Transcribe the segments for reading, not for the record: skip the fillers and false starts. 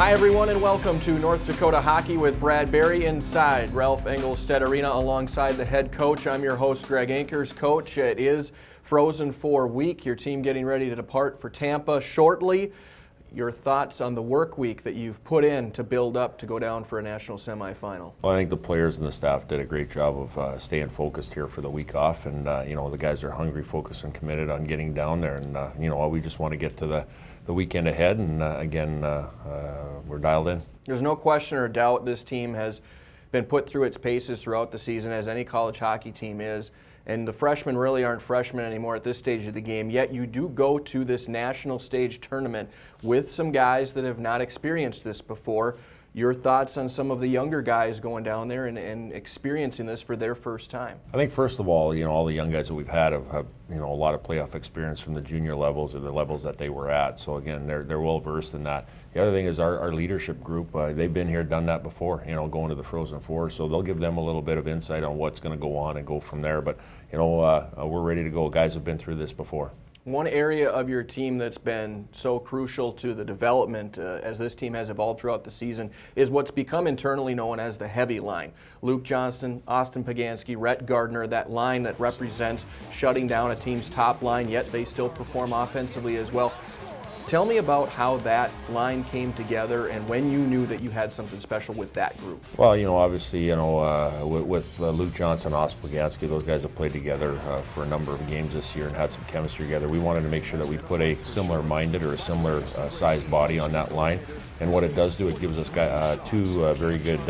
Hi everyone and welcome to North Dakota Hockey with Brad Berry inside Ralph Engelstad Arena alongside the head coach. I'm your host Greg Enkers Coach. It is Frozen 4 week. Your team getting ready to depart for Tampa shortly. Your thoughts on the work week that you've put in to build up to go down for a national semifinal? Well, I think the players and the staff did a great job of staying focused here for the week off, and the guys are hungry, focused, and committed on getting down there. And we just want to get to the weekend ahead, and we're dialed in. There's no question or doubt this team has been put through its paces throughout the season, as any college hockey team is. And the freshmen really aren't freshmen anymore at this stage of the game, yet you do go to this national stage tournament with some guys that have not experienced this before. Your thoughts on some of the younger guys going down there and experiencing this for their first time? I think first of all, all the young guys that we've had have a lot of playoff experience from the junior levels or the levels that they were at. So again, they're well versed in that. The other thing is our leadership group. They've been here, done that before. Going to the Frozen Four, so they'll give them a little bit of insight on what's going to go on and go from there. But we're ready to go. Guys have been through this before. One area of your team that's been so crucial to the development as this team has evolved throughout the season is what's become internally known as the heavy line. Luke Johnston, Austin Pagansky, Rhett Gardner, that line that represents shutting down a team's top line, yet they still perform offensively as well. Tell me about how that line came together and when you knew that you had something special with that group. Well, obviously, with Luke Johnson, Austin Pagansky, those guys have played together for a number of games this year and had some chemistry together. We wanted to make sure that we put a similar-minded or a similar sized body on that line. And what it does do, it gives us two very good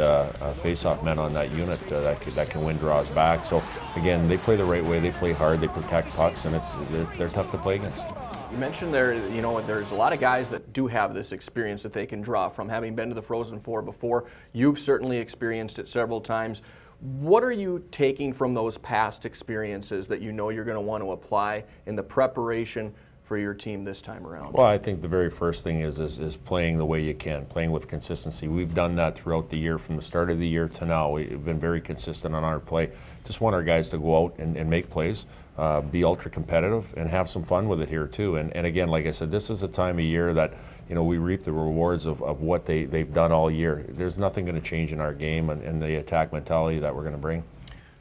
face-off men on that unit that can win draws back. So again, they play the right way, they play hard, they protect pucks, and they're tough to play against. You mentioned there's a lot of guys that do have this experience that they can draw from, having been to the Frozen Four before. You've certainly experienced it several times. What are you taking from those past experiences that you're going to want to apply in the preparation for your team this time around? Well, I think the very first thing is playing the way you can, playing with consistency. We've done that throughout the year, from the start of the year to now. We've been very consistent on our play. Just want our guys to go out and make plays, be ultra competitive, and have some fun with it here too. And again, like I said, this is a time of year that we reap the rewards of what they've done all year. There's nothing going to change in our game and the attack mentality that we're going to bring.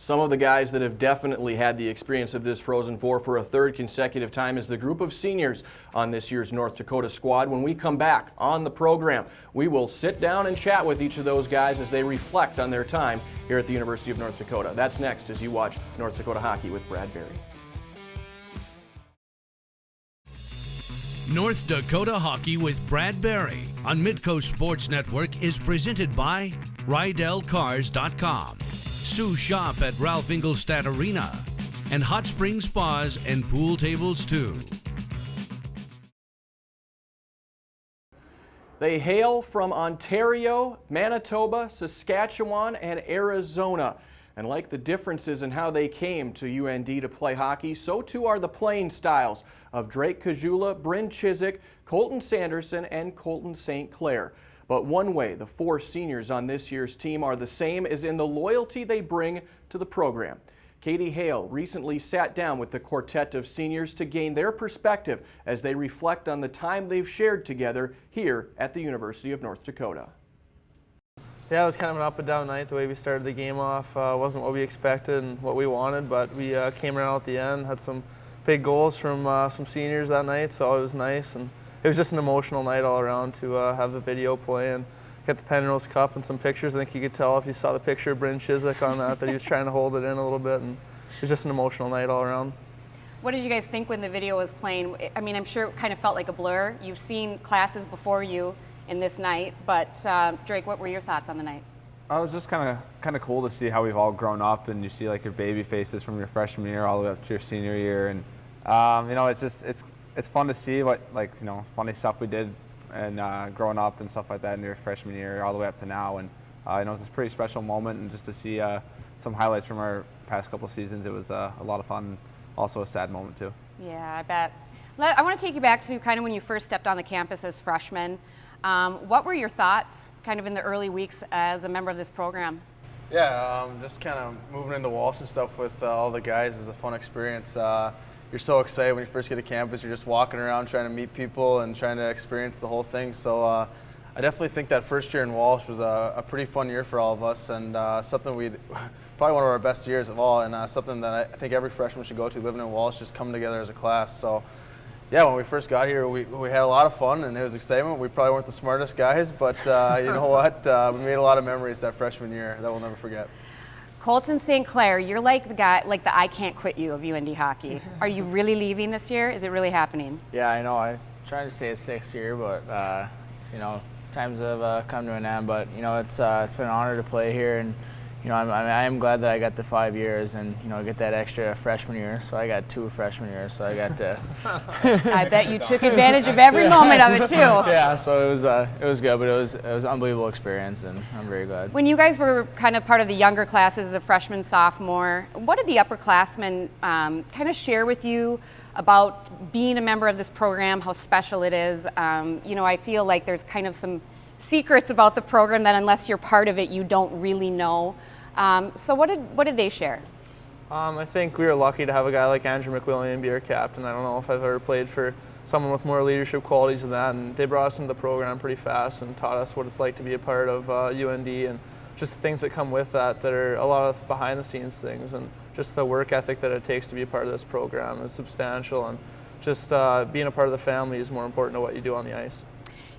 Some of the guys that have definitely had the experience of this Frozen Four for a third consecutive time is the group of seniors on this year's North Dakota squad. When we come back on the program, we will sit down and chat with each of those guys as they reflect on their time here at the University of North Dakota. That's next as you watch North Dakota Hockey with Brad Berry. North Dakota Hockey with Brad Berry on Midco Sports Network is presented by RydellCars.com, Sue Shop at Ralph Engelstad Arena, and Hot Spring Spas and Pool Tables too. They hail from Ontario, Manitoba, Saskatchewan, and Arizona. And like the differences in how they came to UND to play hockey, so too are the playing styles of Drake Kajula, Bryn Chiswick, Colton Sanderson, and Colton St. Clair. But one way the four seniors on this year's team are the same is in the loyalty they bring to the program. Katie Hale recently sat down with the quartet of seniors to gain their perspective as they reflect on the time they've shared together here at the University of North Dakota. Yeah, it was kind of an up and down night. The way we started the game off wasn't what we expected and what we wanted, but we came around at the end, had some big goals from some seniors that night, so it was nice. And it was just an emotional night all around to have the video play and get the Penrose Cup and some pictures. I think you could tell if you saw the picture of Bryn Chiswick on that he was trying to hold it in a little bit, and it was just an emotional night all around. What did you guys think when the video was playing? I mean, I'm sure it kind of felt like a blur. You've seen classes before you in this night, but Drake, what were your thoughts on the night? It was just kind of cool to see how we've all grown up, and you see like your baby faces from your freshman year all the way up to your senior year, and it's fun to see what funny stuff we did and growing up and stuff like that in your freshman year all the way up to now, and it's a pretty special moment, and just to see some highlights from our past couple seasons, it was a lot of fun. Also a sad moment too. Yeah, I bet. I want to take you back to kind of when you first stepped on the campus as freshmen. What were your thoughts kind of in the early weeks as a member of this program? Yeah, just kind of moving into Walsh and stuff with all the guys is a fun experience. You're so excited when you first get to campus. You're just walking around trying to meet people and trying to experience the whole thing. So I definitely think that first year in Walsh was a pretty fun year for all of us, and something probably one of our best years of all, and something that I think every freshman should go to, living in Walsh, just coming together as a class. So yeah, when we first got here, we had a lot of fun, and it was excitement. We probably weren't the smartest guys, but you know what? We made a lot of memories that freshman year that we'll never forget. Colton St. Clair, you're like the guy, like the I can't quit you of UND hockey. Are you really leaving this year? Is it really happening? Yeah, I know. I'm trying to stay a sixth year, but you know, times have come to an end. But you know, it's been an honor to play here, and you know, I'm glad that I got the 5 years, and you know, get that extra freshman year. So I got 2 freshman years, so I got to. I bet you took advantage of every moment of it too. Yeah, so it was good, but it was an unbelievable experience, and I'm very glad. When you guys were kind of part of the younger classes, as a freshman, sophomore, what did the upperclassmen kind of share with you about being a member of this program, how special it is? You know, I feel like there's kind of some secrets about the program that unless you're part of it, you don't really know. So what did they share? I think we were lucky to have a guy like Andrew McWilliam be our captain. I don't know if I've ever played for someone with more leadership qualities than that, and they brought us into the program pretty fast and taught us what it's like to be a part of UND, and just the things that come with that are a lot of behind the scenes things, and just the work ethic that it takes to be a part of this program is substantial, and just being a part of the family is more important than what you do on the ice.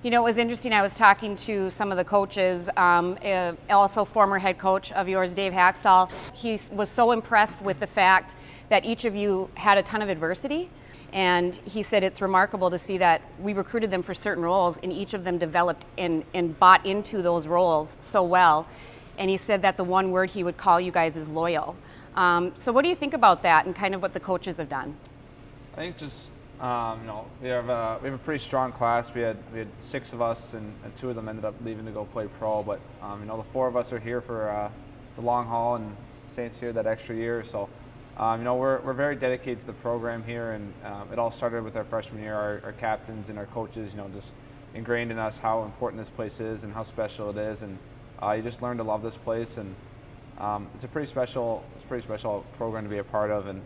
You know, it was interesting. I was talking to some of the coaches, also former head coach of yours, Dave Hackstall. He was so impressed with the fact that each of you had a ton of adversity. And he said it's remarkable to see that we recruited them for certain roles, and each of them developed and bought into those roles so well. And he said that the one word he would call you guys is loyal. So what do you think about that and kind of what the coaches have done? I think just you know, we have a pretty strong class. We had 6 of us, and 2 of them ended up leaving to go play pro. But you know, the 4 of us are here for the long haul, and Saints here that extra year. So you know, we're very dedicated to the program here, and it all started with our freshman year. Our captains and our coaches, you know, just ingrained in us how important this place is and how special it is, and you just learn to love this place. And it's a pretty special program to be a part of, and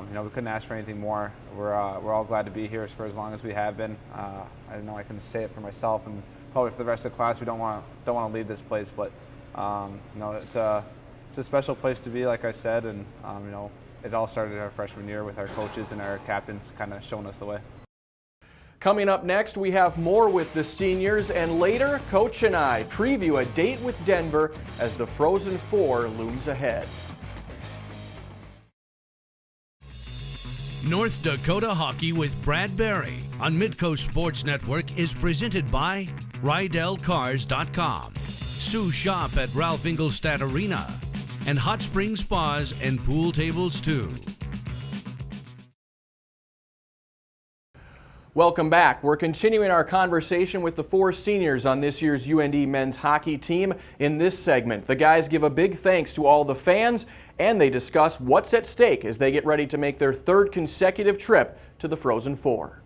you know, we couldn't ask for anything more. We're all glad to be here for as long as we have been. I know I can say it for myself, and probably for the rest of the class. We don't want to leave this place, but you know, it's a special place to be, like I said, and you know, it all started our freshman year with our coaches and our captains kind of showing us the way. Coming up next, we have more with the seniors, and later, Coach and I preview a date with Denver as the Frozen Four looms ahead. North Dakota Hockey with Brad Berry on Midco Sports Network is presented by RydellCars.com, Sue Shop at Ralph Ingolstadt Arena, and Hot Spring Spas and Pool Tables too. Welcome back. We're continuing our conversation with the 4 seniors on this year's UND men's hockey team. In this segment, the guys give a big thanks to all the fans, and they discuss what's at stake as they get ready to make their 3rd consecutive trip to the Frozen Four.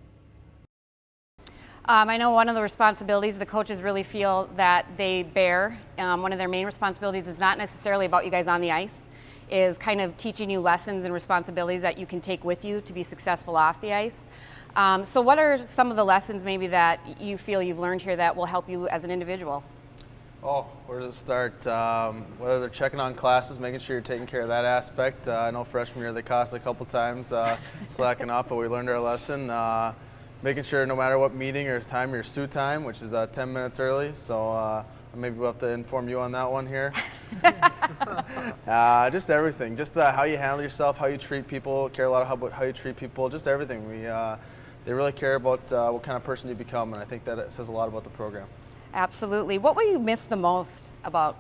I know one of the responsibilities the coaches really feel that they bear, one of their main responsibilities is not necessarily about you guys on the ice, is kind of teaching you lessons and responsibilities that you can take with you to be successful off the ice. So what are some of the lessons maybe that you feel you've learned here that will help you as an individual? Oh, where does it start? Whether they're checking on classes, making sure you're taking care of that aspect. I know freshman year they cost a couple times slacking off, but we learned our lesson. Making sure no matter what meeting or time, your suit time, which is 10 minutes early. So maybe we'll have to inform you on that one here. Just everything, just how you handle yourself, how you treat people, care a lot about how you treat people, just everything. They really care about what kind of person you become, and I think that it says a lot about the program. Absolutely. What will you miss the most about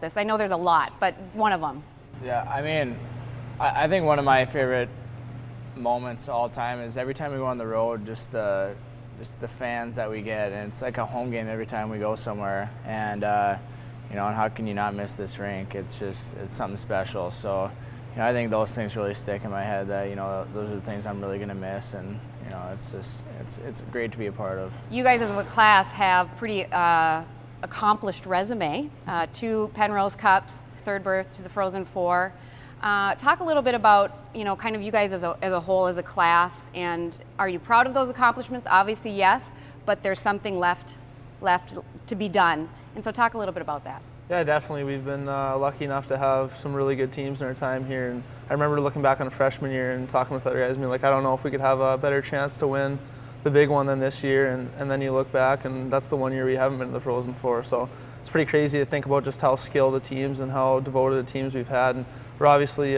this? I know there's a lot, but one of them. Yeah, I mean, I think one of my favorite moments all time is every time we go on the road, just the fans that we get, and it's like a home game every time we go somewhere. And you know, and how can you not miss this rink? It's something special. So, you know, I think those things really stick in my head. That, you know, those are the things I'm really gonna miss, and you know, it's great to be a part of. You guys as a class have pretty accomplished resume. 2 Penrose Cups, 3rd berth to the Frozen Four. Talk a little bit about, you know, kind of you guys as a whole, as a class, and are you proud of those accomplishments? Obviously, yes, but there's something left left to be done. And so talk a little bit about that. Yeah, definitely. We've been lucky enough to have some really good teams in our time here. And I remember looking back on a freshman year and talking with other guys and being like, I don't know if we could have a better chance to win the big one than this year. And then you look back, and that's the one year we haven't been to the Frozen Four. So it's pretty crazy to think about just how skilled the teams and how devoted the teams we've had. And we're obviously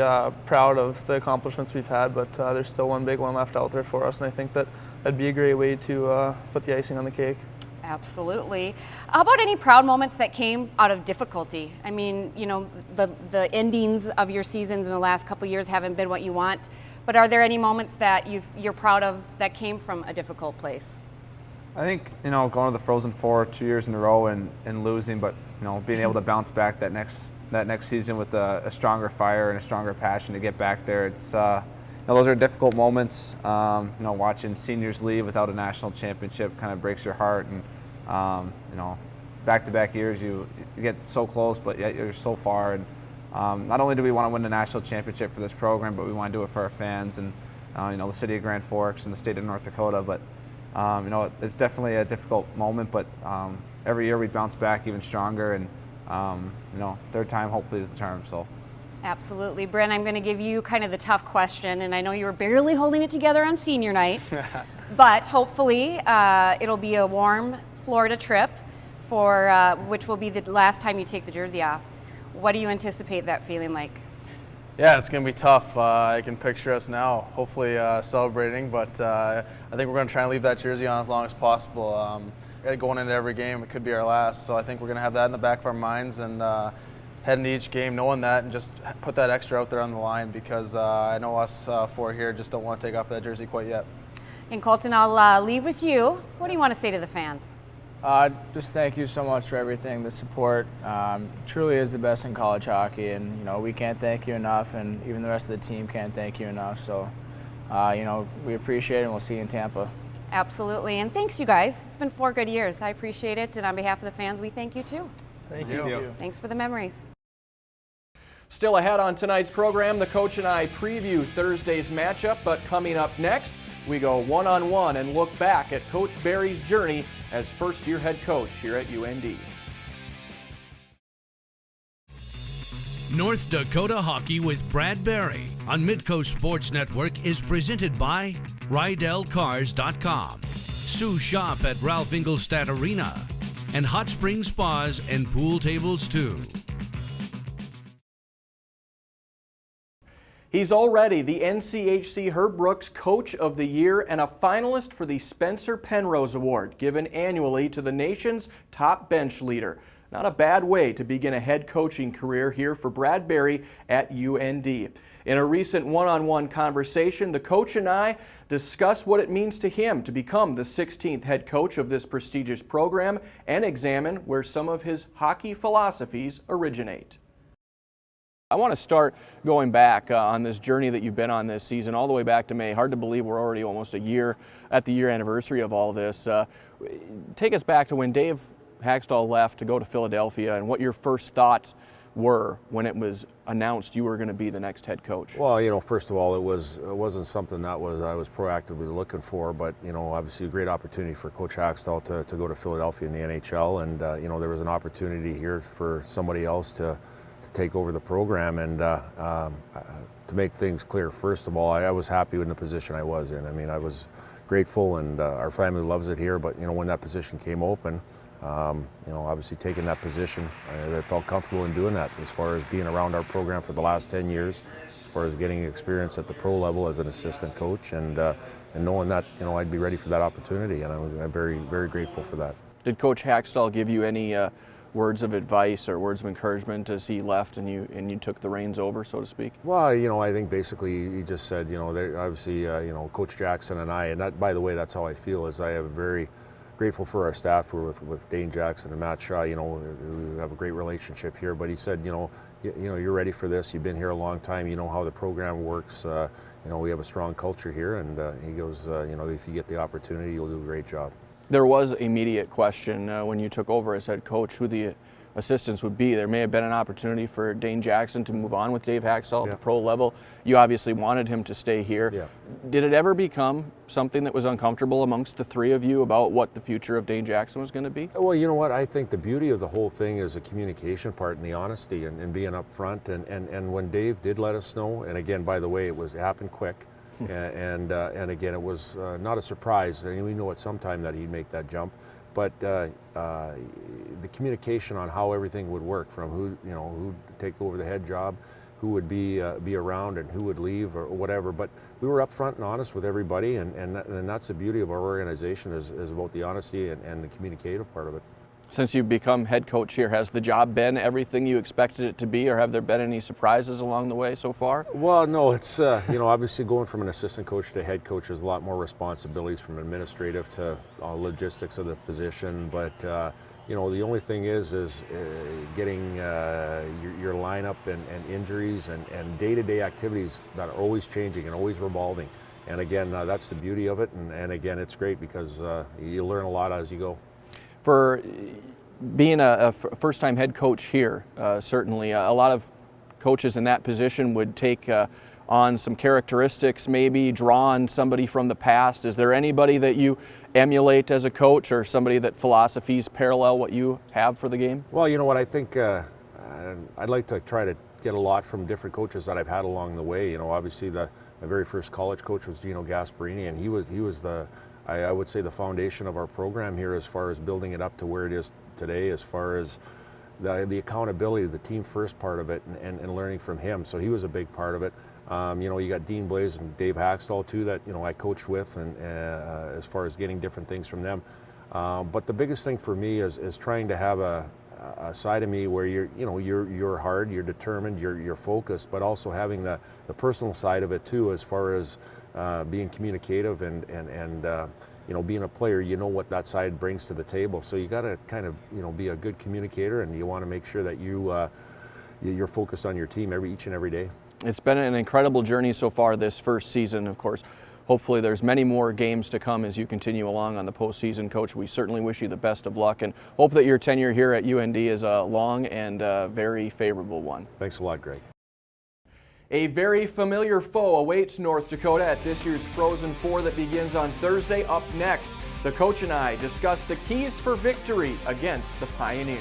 proud of the accomplishments we've had, but there's still one big one left out there for us. And I think that that'd be a great way to put the icing on the cake. Absolutely. How about any proud moments that came out of difficulty? I mean, you know, the endings of your seasons in the last couple years haven't been what you want, but are there any moments that you're proud of that came from a difficult place? I think, you know, going to the Frozen Four 2 years in a row and losing, but, you know, being able to bounce back that next season with a stronger fire and a stronger passion to get back there. It's, you know, those are difficult moments. You know, watching seniors leave without a national championship kind of breaks your heart. And, you know, back-to-back years, you get so close, but yet you're so far. And not only do we want to win the national championship for this program, but we want to do it for our fans and, you know, the city of Grand Forks and the state of North Dakota. But, you know, it's definitely a difficult moment, but every year we bounce back even stronger. And, you know, third time hopefully is the charm. So. Absolutely. Brent, I'm going to give you kind of the tough question, and I know you were barely holding it together on senior night, but hopefully it'll be a warm Florida trip for which will be the last time you take the jersey off. What do you anticipate that feeling like? Yeah, it's going to be tough. I can picture us now, hopefully celebrating, but I think we're going to try and leave that jersey on as long as possible. Going into every game, it could be our last, so I think we're going to have that in the back of our minds and head into each game knowing that and just put that extra out there on the line because I know us four here just don't want to take off that jersey quite yet. And Colton, I'll leave with you. What do you want to say to the fans? Just thank you so much for everything, the support. Truly is the best in college hockey, and you know we can't thank you enough, and even the rest of the team can't thank you enough. So, you know, we appreciate it, and we'll see you in Tampa. Absolutely, and thanks you guys. It's been 4 good years. I appreciate it, and on behalf of the fans, we thank you too. Thank you. Thanks for the memories. Still ahead on tonight's program, the coach and I preview Thursday's matchup, but coming up next, we go one-on-one and look back at Coach Berry's journey as first-year head coach here at UND. North Dakota Hockey with Brad Berry on Midco Sports Network is presented by RydellCars.com, Sue Shop at Ralph Ingolstadt Arena, and Hot Springs Spas and Pool Tables too. He's already the NCHC Herb Brooks Coach of the Year and a finalist for the Spencer Penrose Award, given annually to the nation's top bench leader. Not a bad way to begin a head coaching career here for Brad Berry at UND. In a recent one-on-one conversation, the coach and I discuss what it means to him to become the 16th head coach of this prestigious program and examine where some of his hockey philosophies originate. I want to start going back on this journey that you've been on this season, all the way back to May. Hard to believe we're already almost a year at the year anniversary of all this. Take us back to when Dave Hackstall left to go to Philadelphia and what your first thoughts were when it was announced you were going to be the next head coach. Well, you know, first of all, it wasn't something that I was proactively looking for, but you know, obviously a great opportunity for Coach Hackstall to go to Philadelphia in the NHL, and you know, there was an opportunity here for somebody else to take over the program, and to make things clear, first of all, I was happy in the position I was in. I mean, I was grateful, and our family loves it here, but you know, when that position came open, you know, obviously taking that position, I felt comfortable in doing that as far as being around our program for the last 10 years, as far as getting experience at the pro level as an assistant coach, and knowing that, you know, I'd be ready for that opportunity, and I'm very, very grateful for that. Did Coach Hackstall give you any words of advice or words of encouragement as he left and you took the reins over, so to speak? Well, you know, I think basically he just said, you know, obviously, you know, Coach Jackson and I, and that, by the way, that's how I feel, is I have a very grateful for our staff who are with Dane Jackson and Matt Shaw. You know, we have a great relationship here, but he said, you know, you're ready for this. You've been here a long time. You know how the program works. You know, we have a strong culture here, and he goes, you know, if you get the opportunity, you'll do a great job. There was immediate question when you took over as head coach who the assistants would be. There may have been an opportunity for Dane Jackson to move on with Dave Haxtell at the pro level. You obviously wanted him to stay here. Yeah. Did it ever become something that was uncomfortable amongst the three of you about what the future of Dane Jackson was going to be? Well, you know what? I think the beauty of the whole thing is the communication part and the honesty and being upfront. And when Dave did let us know, and again, by the way, it happened quick. And again, it was not a surprise. I mean, we knew at some time that he'd make that jump. But the communication on how everything would work, from who'd take over the head job, who would be around, and who would leave or whatever. But we were upfront and honest with everybody, and that's the beauty of our organization is about the honesty and the communicative part of it. Since you've become head coach here, has the job been everything you expected it to be, or have there been any surprises along the way so far? Well, no, it's obviously going from an assistant coach to head coach is a lot more responsibilities, from administrative to logistics of the position. But the only thing is getting your lineup and injuries and day-to-day activities that are always changing and always revolving. And again, that's the beauty of it. And again, it's great because you learn a lot as you go. For being a first-time head coach here, certainly a lot of coaches in that position would take on some characteristics, maybe draw on somebody from the past. Is there anybody that you emulate as a coach, or somebody that philosophies parallel what you have for the game? Well, you know what, I think I'd like to try to get a lot from different coaches that I've had along the way. Obviously my very first college coach was Gino Gasparini, and he was the I would say the foundation of our program here, as far as building it up to where it is today, as far as the accountability, the team first part of it, and learning from him. So he was a big part of it. You got Dean Blaze and Dave Haxtell too, that I coached with, and as far as getting different things from them. But the biggest thing for me is trying to have a side of me where you're hard, you're determined, you're focused, but also having the personal side of it too, as far as being communicative and being a player. You know what that side brings to the table, so you got to kind of be a good communicator, and you want to make sure that you're focused on your team each and every day. It's been an incredible journey so far this first season. Of course, hopefully there's many more games to come as you continue along on the postseason, Coach. We certainly wish you the best of luck and hope that your tenure here at UND is a long and very favorable one. Thanks a lot, Greg. A very familiar foe awaits North Dakota at this year's Frozen Four that begins on Thursday. Up next, the coach and I discuss the keys for victory against the Pioneers.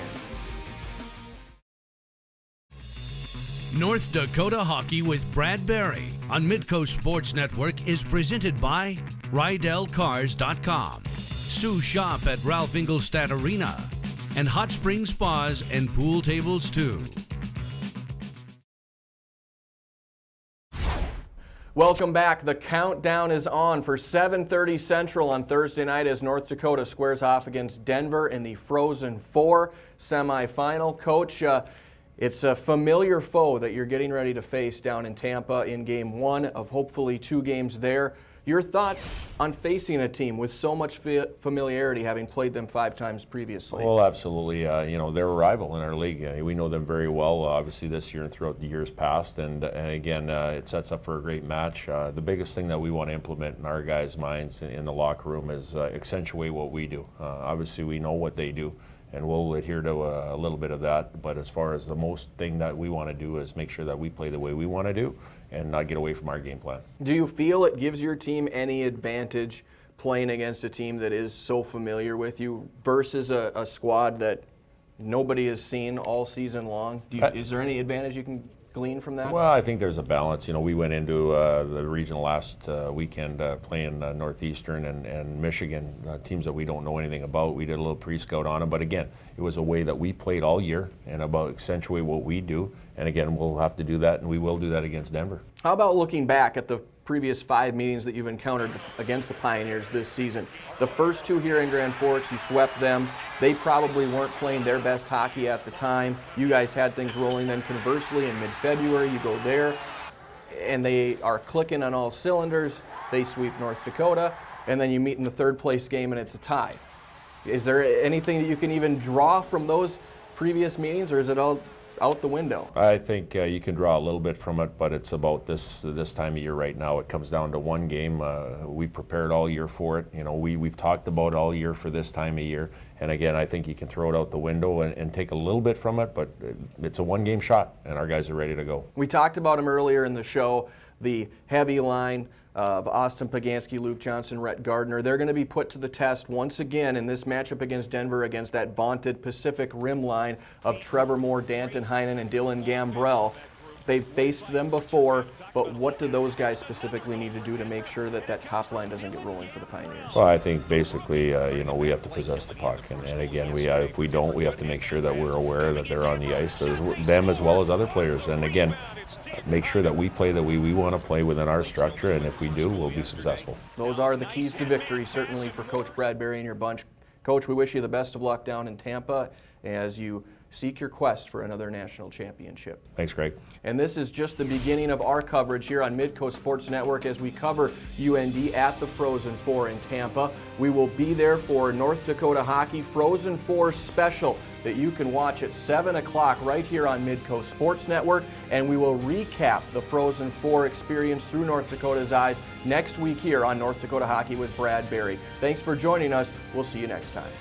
North Dakota Hockey with Brad Berry on Midco Sports Network is presented by RydellCars.com, Sue Shop at Ralph Ingolstadt Arena, and Hot Springs Spas and Pool Tables too. Welcome back. The countdown is on for 7:30 Central on Thursday night as North Dakota squares off against Denver in the Frozen Four semifinal. Coach, it's a familiar foe that you're getting ready to face down in Tampa in Game 1 of hopefully 2 games there. Your thoughts on facing a team with so much familiarity, having played them 5 times previously? Well, absolutely. They're a rival in our league. We know them very well, obviously this year and throughout the years past. And again, it sets up for a great match. The biggest thing that we want to implement in our guys' minds in the locker room is accentuate what we do. Obviously, we know what they do, and we'll adhere to a little bit of that. But as far as the most thing that we want to do is make sure that we play the way we want to do and not get away from our game plan. Do you feel it gives your team any advantage playing against a team that is so familiar with you versus a squad that nobody has seen all season long? Is there any advantage you can glean from that? Well, I think there's a balance. We went into the regional last weekend playing Northeastern and Michigan, teams that we don't know anything about. We did a little pre-scout on them, but again, it was a way that we played all year and about accentuate what we do. And again, we'll have to do that, and we will do that against Denver. How about looking back at the previous 5 meetings that you've encountered against the Pioneers this season? The first 2 here in Grand Forks, you swept them. They probably weren't playing their best hockey at the time. You guys had things rolling. Then conversely, in mid-February, you go there, and they are clicking on all cylinders. They sweep North Dakota, and then you meet in the 3rd place game, and it's a tie. Is there anything that you can even draw from those previous meetings, or is it all out the window? I think you can draw a little bit from it, but it's about this time of year right now. It comes down to one game. We've prepared all year for it. You know, we've talked about all year for this time of year. And again, I think you can throw it out the window and take a little bit from it, but it's a one-game shot, and our guys are ready to go. We talked about him earlier in the show, the heavy line of Austin Pagansky, Luke Johnson, Rhett Gardner. They're going to be put to the test once again in this matchup against Denver, against that vaunted Pacific Rim line of Trevor Moore, Danton Heinen, and Dylan Gambrell. They've faced them before, but what do those guys specifically need to do to make sure that that top line doesn't get rolling for the Pioneers? Well, I think basically, you know, we have to possess the puck, and again, if we don't, we have to make sure that we're aware that they're on the ice, them as well as other players. And again, make sure that we play the way we want to play within our structure, and if we do, we'll be successful. Those are the keys to victory, certainly for Coach Brad Berry and your bunch. Coach, we wish you the best of luck down in Tampa as you seek your quest for another national championship. Thanks, Greg. And this is just the beginning of our coverage here on Midco Sports Network as we cover UND at the Frozen Four in Tampa. We will be there for North Dakota Hockey Frozen Four special that you can watch at 7 o'clock right here on Midco Sports Network. And we will recap the Frozen Four experience through North Dakota's eyes next week here on North Dakota Hockey with Brad Berry. Thanks for joining us. We'll see you next time.